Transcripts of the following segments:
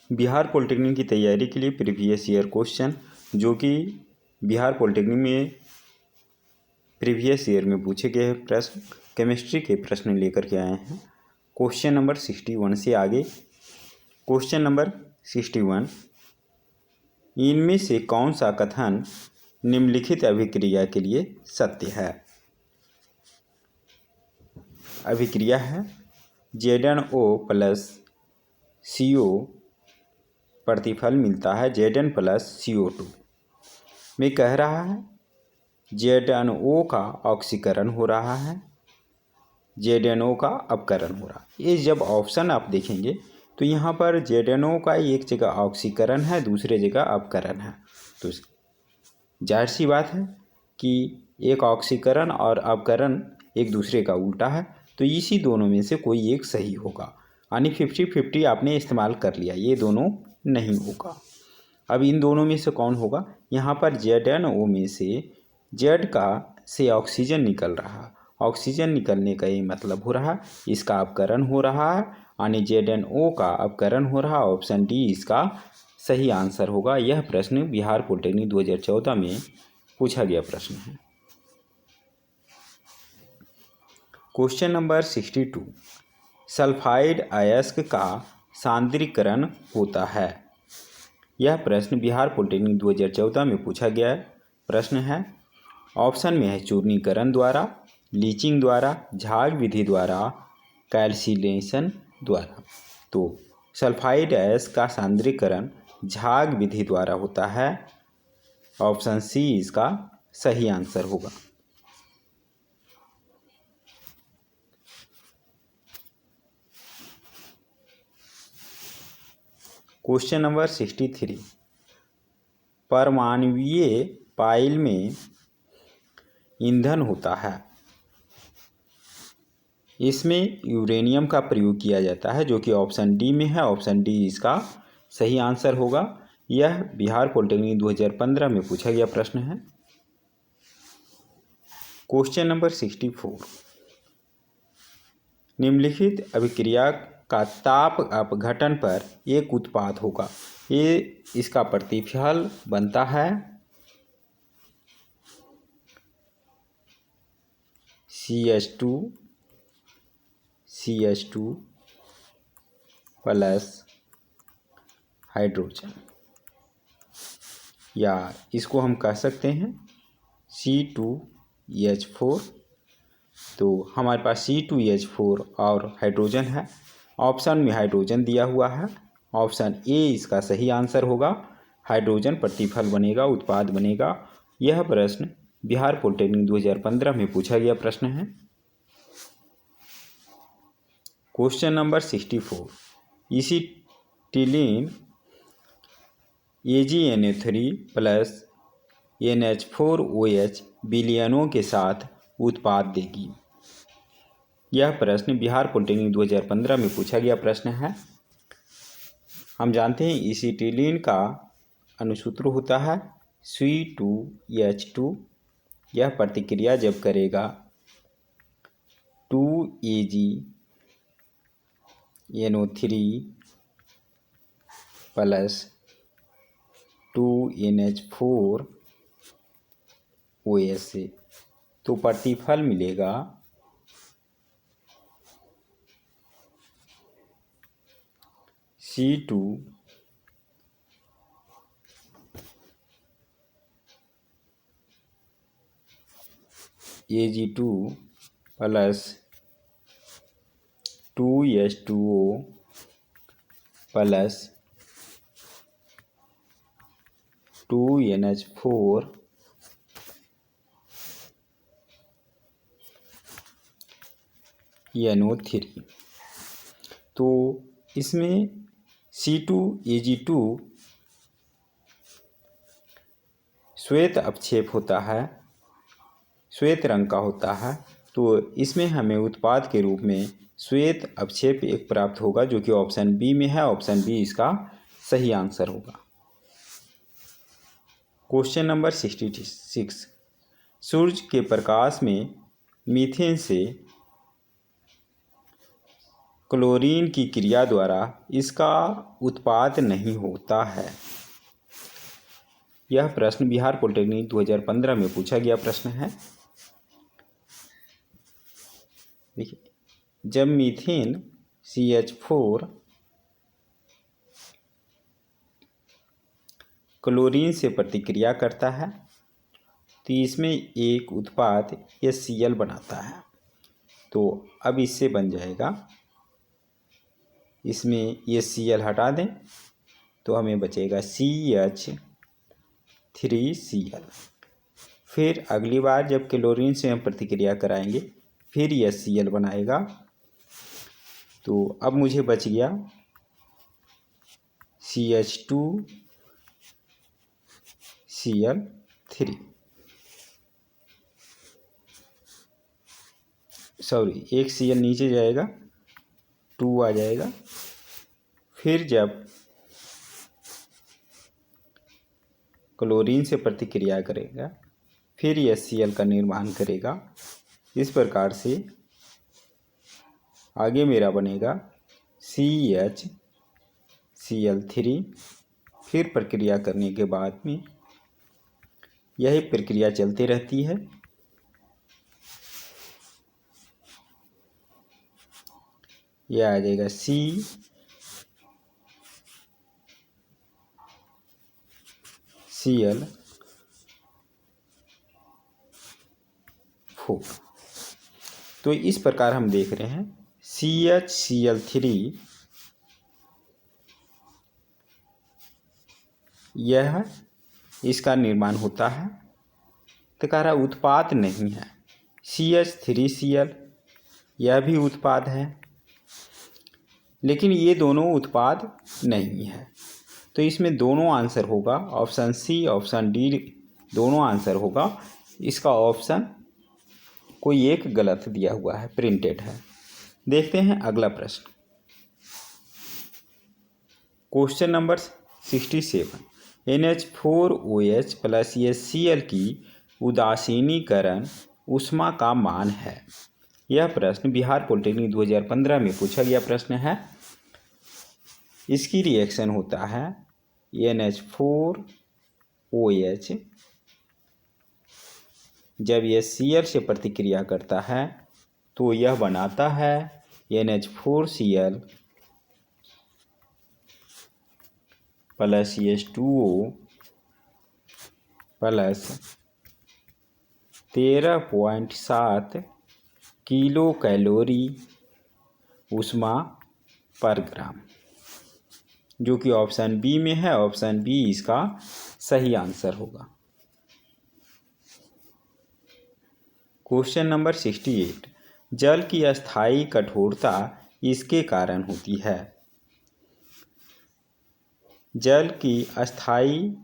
Bihar polytechnic की तैयारी के लिए प्रीवियस ईयर क्वेश्चन, जो कि बिहार पॉलिटेक्निक में प्रीवियस ईयर में पूछे गए प्रश्न, केमिस्ट्री के प्रश्न लेकर के आए हैं। क्वेश्चन नंबर 61 से आगे। क्वेश्चन नंबर 61, इनमें से कौन सा कथन निम्नलिखित अभिक्रिया के लिए सत्य है? अभिक्रिया है ZnO प्लस CO प्रतिफल मिलता है Zn प्लस CO2 में। कह रहा है ZnO का ऑक्सीकरण हो रहा है, ZnO का अपकरण हो रहा है। ये जब ऑप्शन आप देखेंगे तो यहाँ पर ZnO का एक जगह ऑक्सीकरण है, दूसरे जगह अपकरण है। तो जाहिर सी बात है कि एक ऑक्सीकरण और अपकरण एक दूसरे का उल्टा है, तो इसी दोनों में से कोई एक सही होगा। यानी 50-50 आपने इस्तेमाल कर लिया, ये दोनों नहीं होगा। अब इन दोनों में से कौन होगा? यहाँ पर ZnO में से Z का से ऑक्सीजन निकल रहा, ऑक्सीजन निकलने का ये मतलब हो रहा इसका अपकरण हो रहा है, यानी ZnO का अपकरण हो रहा। ऑप्शन डी इसका सही आंसर होगा। यह प्रश्न बिहार पॉलिटेक्निक 2014 में पूछा गया प्रश्न है। क्वेश्चन नंबर 62, सल्फाइड अयस्क का सांद्रीकरण होता है। यह प्रश्न बिहार पॉलिटेक्निक 2014 में पूछा गया प्रश्न है। ऑप्शन में है चूर्णीकरण द्वारा, लीचिंग द्वारा, झाग विधि द्वारा, कैल्सिनेशन द्वारा। तो सल्फाइड अयस्क का सांद्रीकरण झाग विधि द्वारा होता है। ऑप्शन सी इसका सही आंसर होगा। क्वेश्चन नंबर 63, परमाणुीय पाइल में ईंधन होता है, इसमें यूरेनियम का प्रयोग किया जाता है, जो कि ऑप्शन डी में है। ऑप्शन डी इसका सही आंसर होगा। यह बिहार पॉलिटेक्निक 2015 में पूछा गया प्रश्न है। क्वेश्चन नंबर 64, निम्नलिखित अभिक्रिया का ताप अपघटन पर एक उत्पाद होगा। ये इसका प्रतिफल बनता है CH2 प्लस हाइड्रोजन, या इसको हम कह सकते हैं C2H4। तो हमारे पास C2H4 और हाइड्रोजन है। ऑप्शन में हाइड्रोजन दिया हुआ है। ऑप्शन ए इसका सही आंसर होगा। हाइड्रोजन प्रतिफल बनेगा, उत्पाद बनेगा। यह प्रश्न बिहार पॉलिटेक्निक 2015 में पूछा गया प्रश्न है। Question number 64, acetylene AgNO3 plus NH4OH विलयनों के साथ उत्पाद देगी। यह प्रश्न बिहार पॉलिटेक्निक 2015 में पूछा गया प्रश्न है। हम जानते हैं एसीटिलीन का अनुसूत्र होता है C2H2। यह प्रतिक्रिया जब करेगा 2AgNO3 प्लस 2NH4OH से, तो प्रतिफल मिलेगा C2Ag2 plus 2H2O plus 2NH4NO3। तो इसमें C2Ag2 श्वेत अपक्षेप होता है, श्वेत रंग का होता है। तो इसमें हमें उत्पाद के रूप में श्वेत अपक्षेप एक प्राप्त होगा, जो कि ऑप्शन बी में है। ऑप्शन बी इसका सही आंसर होगा। क्वेश्चन नंबर 66, सूर्य के प्रकाश में मीथेन से क्लोरीन की क्रिया द्वारा इसका उत्पाद नहीं होता है। यह प्रश्न बिहार पॉलिटेक्निक 2015 में पूछा गया प्रश्न है। देखिए, जब मीथेन CH4 क्लोरीन से प्रतिक्रिया करता है तो इसमें एक उत्पाद HCl बनाता है। तो अब इससे बन जाएगा, इसमें HCl हटा दें तो हमें बचेगा CH3Cl। फिर अगली बार जब क्लोरीन से हम प्रतिक्रिया कराएंगे फिर HCl बनाएगा। तो अब मुझे बच गया CH2Cl3, सॉरी एक Cl नीचे जाएगा, 2 आ जाएगा। फिर जब क्लोरीन से प्रतिक्रिया करेगा फिर HCl का निर्माण करेगा। इस प्रकार से आगे मेरा बनेगा CHCl3। फिर प्रक्रिया करने के बाद में यही प्रक्रिया चलती रहती है। यह आ जाएगा CCl4। तो इस प्रकार हम देख रहे हैं CHCl3 यह इसका निर्माण होता है, तो कह रहा उत्पाद नहीं है। CH3Cl यह भी उत्पाद है, लेकिन ये दोनों उत्पाद नहीं है। तो इसमें दोनों आंसर होगा, ऑप्शन सी ऑप्शन डी दोनों आंसर होगा। इसका ऑप्शन कोई एक गलत दिया हुआ है, प्रिंटेड है। देखते हैं अगला प्रश्न। Question number 67, NH4OH plus HCl की उदासीनीकरण ऊष्मा का मान है। यह प्रश्न बिहार पॉलिटेक्निक 2015 में पूछा गया प्रश्न है। इसकी रिएक्शन होता है NH4OH जब HCl से प्रतिक्रिया करता है तो यह बनाता है NH4Cl plus H2O plus 13.7 kilo calorie ऊष्मा पर ग्राम, जो कि ऑप्शन बी में है। ऑप्शन बी इसका सही आंसर होगा। क्वेश्चन नंबर 68, जल की अस्थायी कठोरता इसके कारण होती है। जल की अस्थायी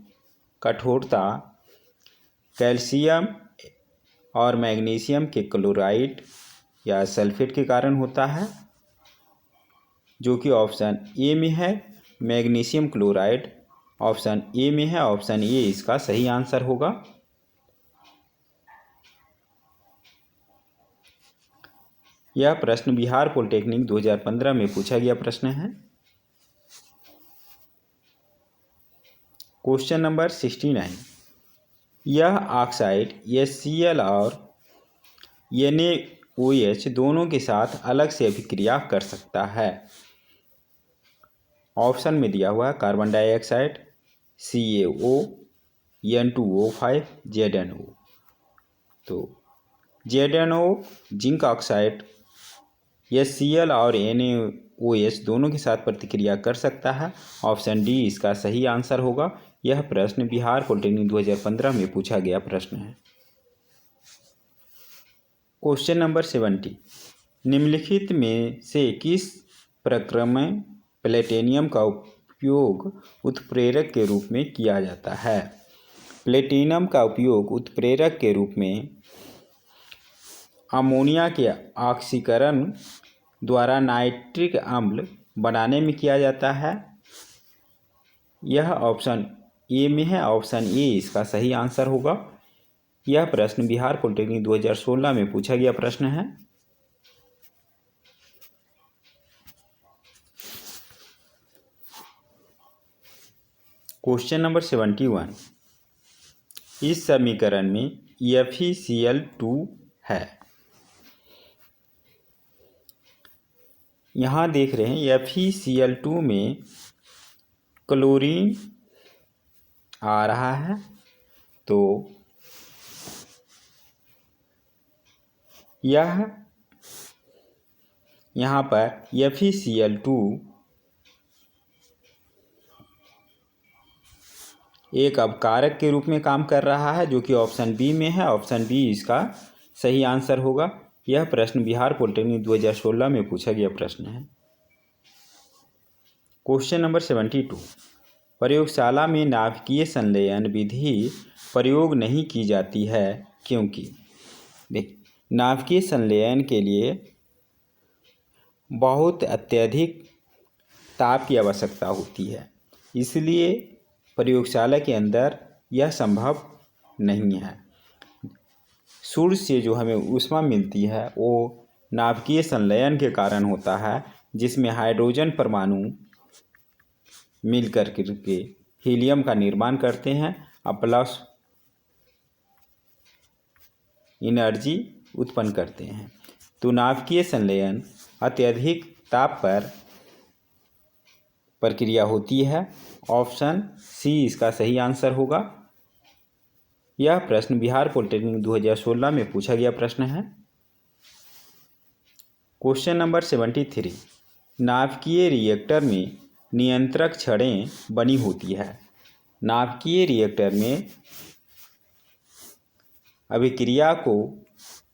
कठोरता कैल्शियम और मैग्नीशियम के क्लोराइड या सल्फेट के कारण होता है, जो कि ऑप्शन ए में है। मैग्नीशियम क्लोराइड ऑप्शन ए में है। ऑप्शन ए इसका सही आंसर होगा। यह प्रश्न बिहार पॉलिटेक्निक 2015 में पूछा गया प्रश्न है। क्वेश्चन नंबर 69, यह ऑक्साइड HCl और NaOH दोनों के साथ अलग से अभिक्रिया कर सकता है। ऑप्शन में दिया हुआ है carbon dioxide, CaO, N2O5, ZnO। तो ZnO जिंक ऑक्साइड HCl और NaOH दोनों के साथ प्रतिक्रिया कर सकता है। ऑप्शन डी इसका सही आंसर होगा। यह प्रश्न बिहार पॉलिटेक्निक 2015 में पूछा गया प्रश्न है। क्वेश्चन नंबर 70, निम्नलिखित में से किस प्रक्रम में प्लेटिनम का उपयोग उत्प्रेरक के रूप में किया जाता है? प्लेटिनम का उपयोग उत्प्रेरक के रूप में अमोनिया के ऑक्सीकरण द्वारा नाइट्रिक अम्ल बनाने में किया जाता है। यह ऑप्शन ए में है। ऑप्शन ए इसका सही आंसर होगा। यह प्रश्न बिहार पॉलिटेक्निक 2016 में पूछा गया प्रश्न है। क्वेश्चन नंबर 71, इस समीकरण में FeCl2 है। यहाँ देख रहे हैं FeCl2 में क्लोरीन आ रहा है, तो यह यहाँ पर FeCl2 एक अपकारक के रूप में काम कर रहा है, जो कि ऑप्शन बी में है। ऑप्शन बी इसका सही आंसर होगा। यह प्रश्न बिहार पॉलिटेक्निक 2016 में पूछा गया प्रश्न है। क्वेश्चन नंबर 72, प्रयोगशाला में नाभिकीय संलयन विधि प्रयोग नहीं की जाती है क्योंकि। देख, नाभिकीय संलयन के लिए बहुत अत्यधिक ताप की आवश्यकता होती है, इसलिए प्रयोगशाला के अंदर यह संभव नहीं है। सूर्य से जो हमें ऊष्मा मिलती है वो नाभिकीय संलयन के कारण होता है, जिसमें हाइड्रोजन परमाणु मिलकर के हीलियम का निर्माण करते हैं और प्लस एनर्जी उत्पन्न करते हैं। तो नाभिकीय संलयन अत्यधिक ताप पर प्रक्रिया होती है। ऑप्शन सी इसका सही आंसर होगा। यह प्रश्न बिहार पॉलिटेक्निक 2016 में पूछा गया प्रश्न है। क्वेश्चन नंबर 73, नाभिकीय रिएक्टर में नियंत्रक छड़ें बनी होती है। नाभिकीय रिएक्टर में अभिक्रिया को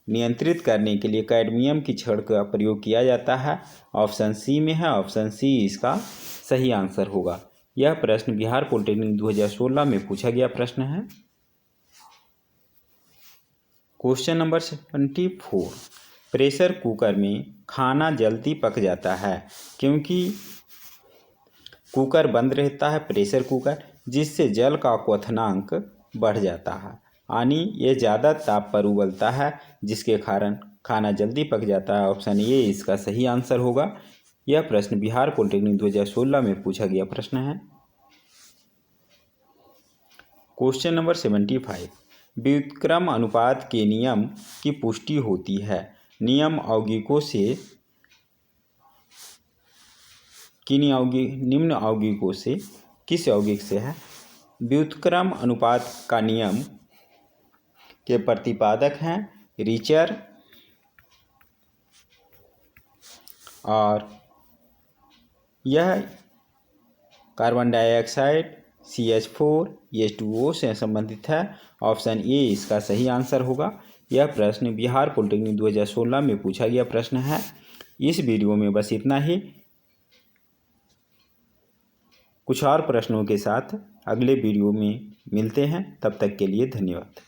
नियंत्रित करने के लिए कैडमियम की छड़ का प्रयोग किया जाता है। ऑप्शन सी में है। ऑप्शन सी इसका सही आंसर होगा। यह प्रश्न बिहार पॉलिटेक्निक 2016 में पूछा गया प्रश्न है। क्वेश्चन नंबर 74, प्रेशर कुकर में खाना जल्दी पक जाता है क्योंकि कुकर बंद रहता है, प्रेशर कुकर, जिससे जल का क्वथनांक बढ़ जाता है, यानी ये ज़्यादा ताप पर उबलता है, जिसके कारण खाना जल्दी पक जाता है। ऑप्शन ए इसका सही आंसर होगा। यह प्रश्न बिहार पॉलिटेक्निक 2016 में पूछा गया प्रश्न है। क्वेश्चन नंबर 75, व्युत्क्रम अनुपात के नियम की पुष्टि होती है। नियम यौगिकों से निम्न यौगिकों से किस यौगिक से है? व्युत्क्रम अनुपात का नियम के प्रतिपादक हैं रिचर और यह कार्बन डाइऑक्साइड CH4 H2O से संबंधित है। ऑप्शन ए इसका सही आंसर होगा। यह प्रश्न बिहार पॉलिटेक्निक 2016 में पूछा गया प्रश्न है। इस वीडियो में बस इतना ही। कुछ और प्रश्नों के साथ अगले वीडियो में मिलते हैं। तब तक के लिए धन्यवाद।